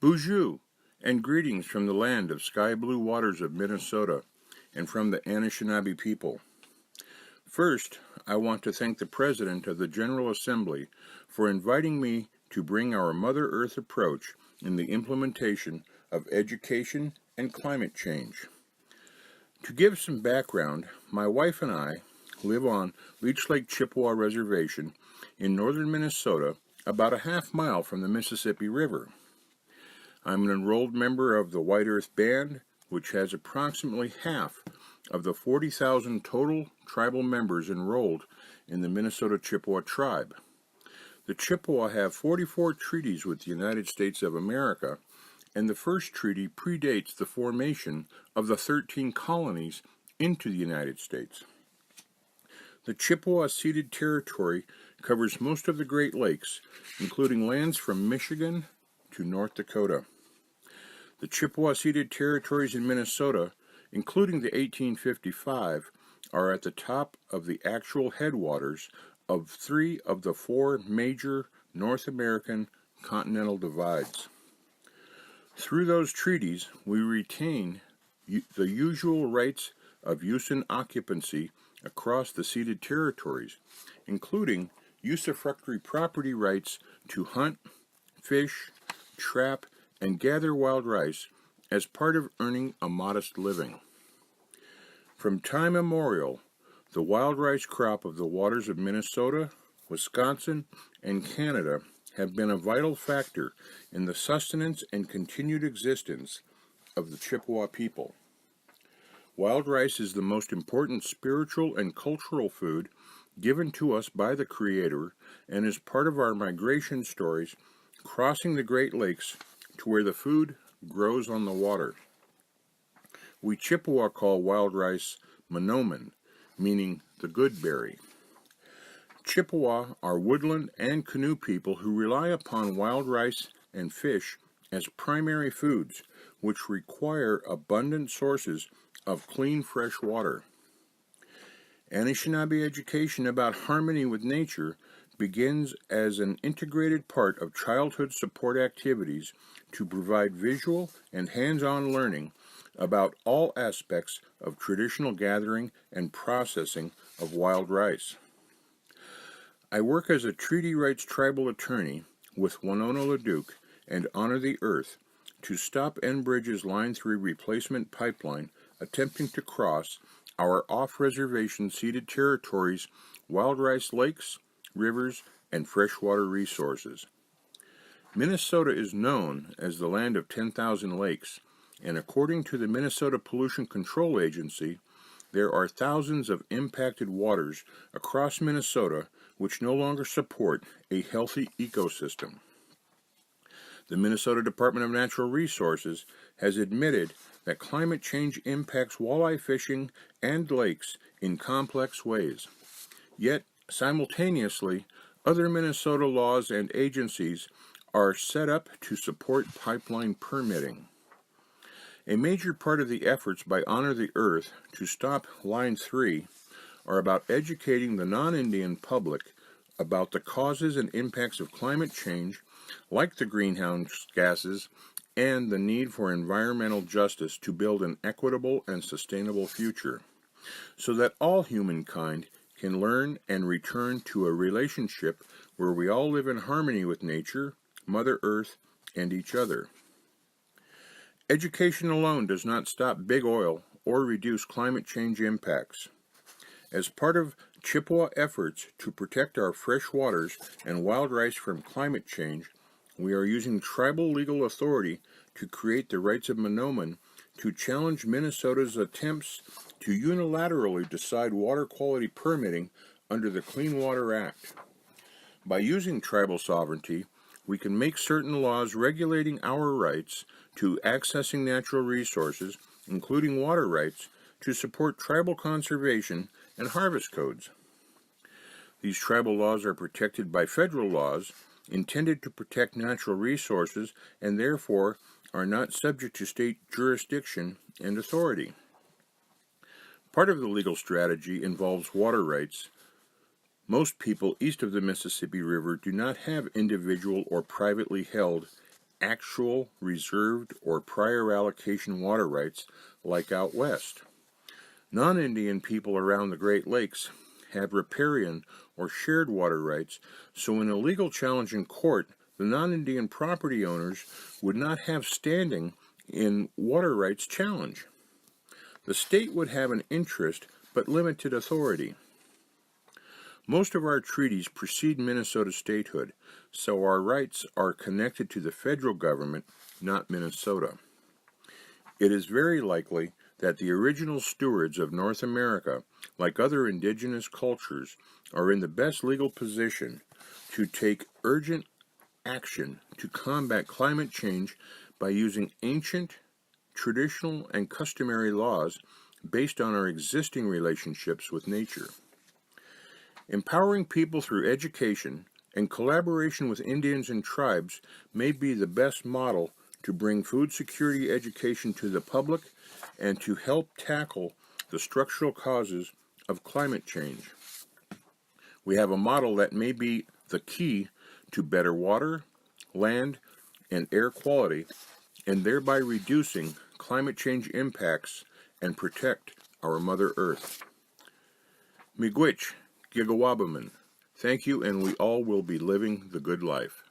Bonjour, and greetings from the land of sky-blue waters of Minnesota and from the Anishinaabe people. First, I want to thank the President of the General Assembly for inviting me to bring our Mother Earth approach in the implementation of education and climate change. To give some background, my wife and I live on Leech Lake Chippewa Reservation in northern Minnesota, about a half mile from the Mississippi River. I'm an enrolled member of the White Earth Band, which has approximately half of the 40,000 total tribal members enrolled in the Minnesota Chippewa tribe. The Chippewa have 44 treaties with the United States of America, and the first treaty predates the formation of the 13 colonies into the United States. The Chippewa ceded territory covers most of the Great Lakes, including lands from Michigan to North Dakota. The Chippewa ceded territories in Minnesota, including the 1855, are at the top of the actual headwaters of 3 of the 4 major North American continental divides. Through those treaties, we retain the usual rights of use and occupancy across the ceded territories, including usufructory property rights to hunt, fish, trap, and gather wild rice as part of earning a modest living. From time immemorial, the wild rice crop of the waters of Minnesota, Wisconsin, and Canada have been a vital factor in the sustenance and continued existence of the Chippewa people. Wild rice is the most important spiritual and cultural food given to us by the Creator and is part of our migration stories crossing the Great Lakes to where the food grows on the water. We Chippewa call wild rice monoman, meaning the good berry. Chippewa are woodland and canoe people who rely upon wild rice and fish as primary foods, which require abundant sources of clean, fresh water. Anishinaabe education about harmony with nature begins as an integrated part of childhood support activities to provide visual and hands-on learning about all aspects of traditional gathering and processing of wild rice. I work as a treaty rights tribal attorney with Winona LaDuke and Honor the Earth to stop Enbridge's Line 3 replacement pipeline attempting to cross our off-reservation ceded territories' wild rice lakes, rivers, and freshwater resources. Minnesota is known as the land of 10,000 lakes, and according to the Minnesota Pollution Control Agency, there are thousands of impacted waters across Minnesota which no longer support a healthy ecosystem. The Minnesota Department of Natural Resources has admitted that climate change impacts walleye fishing and lakes in complex ways. Yet, simultaneously, other Minnesota laws and agencies are set up to support pipeline permitting. A major part of the efforts by Honor the Earth to stop Line 3 are about educating the non-Indian public about the causes and impacts of climate change, like the greenhouse gases, and the need for environmental justice to build an equitable and sustainable future, so that all humankind can learn and return to a relationship where we all live in harmony with nature, Mother Earth, and each other. Education alone does not stop big oil or reduce climate change impacts. As part of Chippewa efforts to protect our fresh waters and wild rice from climate change, we are using tribal legal authority to create the rights of monoman to challenge Minnesota's attempts to unilaterally decide water quality permitting under the Clean Water Act. By using tribal sovereignty, we can make certain laws regulating our rights to accessing natural resources, including water rights, to support tribal conservation and harvest codes. These tribal laws are protected by federal laws intended to protect natural resources and therefore are not subject to state jurisdiction and authority. Part of the legal strategy involves water rights. Most people east of the Mississippi River do not have individual or privately held actual, reserved, or prior allocation water rights like out west. Non-Indian people around the Great Lakes have riparian or shared water rights, so in a legal challenge in court, the non-Indian property owners would not have standing in water rights challenge. The state would have an interest but limited authority. Most of our treaties precede Minnesota statehood, so our rights are connected to the federal government, not Minnesota. It is very likely that the original stewards of North America, like other indigenous cultures, are in the best legal position to take urgent action to combat climate change by using ancient, traditional, and customary laws based on our existing relationships with nature. Empowering people through education and collaboration with Indians and tribes may be the best model to bring food security education to the public and to help tackle the structural causes of climate change. We have a model that may be the key to better water, land, and air quality, and thereby reducing climate change impacts and protect our Mother Earth. Miigwech, Gigawabaman. Thank you, and we all will be living the good life.